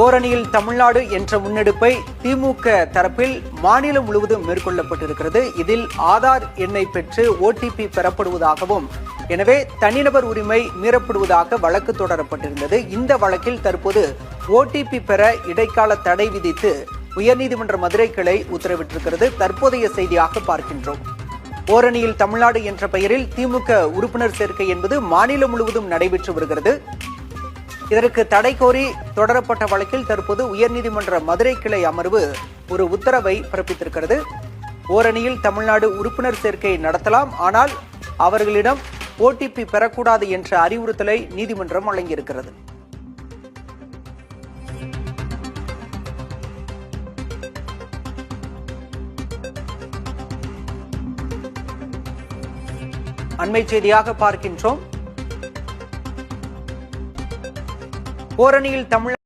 ஓரணியில் தமிழ்நாடு என்ற முன்னெடுப்பை திமுக தரப்பில் மாநிலம் முழுவதும் மேற்கொள்ளப்பட்டிருக்கிறது. இதில் ஆதார் எண்ணை பெற்று ஓடிபி பெறப்படுவதாகவும், எனவே தனிநபர் உரிமை மீறப்படுவதாக வழக்கு தொடரப்பட்டிருந்தது. இந்த வழக்கில் தற்போது ஓடிபி பெற இடைக்கால தடை விதித்து உயர்நீதிமன்ற மதுரை கிளை உத்தரவிட்டிருக்கிறது. தற்போதைய செய்தியாக பார்க்கின்றோம். ஓரணியில் தமிழ்நாடு என்ற பெயரில் திமுக உறுப்பினர் சேர்க்கை என்பது மாநிலம் முழுவதும் நடைபெற்று வருகிறது. இதற்கு தடை கோரி தொடரப்பட்ட வழக்கில் தற்போது உயர்நீதிமன்ற மதுரை கிளை அமர்வு ஒரு உத்தரவை பிறப்பித்திருக்கிறது. ஓரணியில் தமிழ்நாடு உறுப்பினர் சேர்க்கை நடத்தலாம், ஆனால் அவர்களிடம் ஓடிபி பெறக்கூடாது என்ற அறிவுறுத்தலை நீதிமன்றம் வழங்கியிருக்கிறது. அண்மை செய்தியாக பார்க்கின்றோம். ஓரணியில் தமிழ்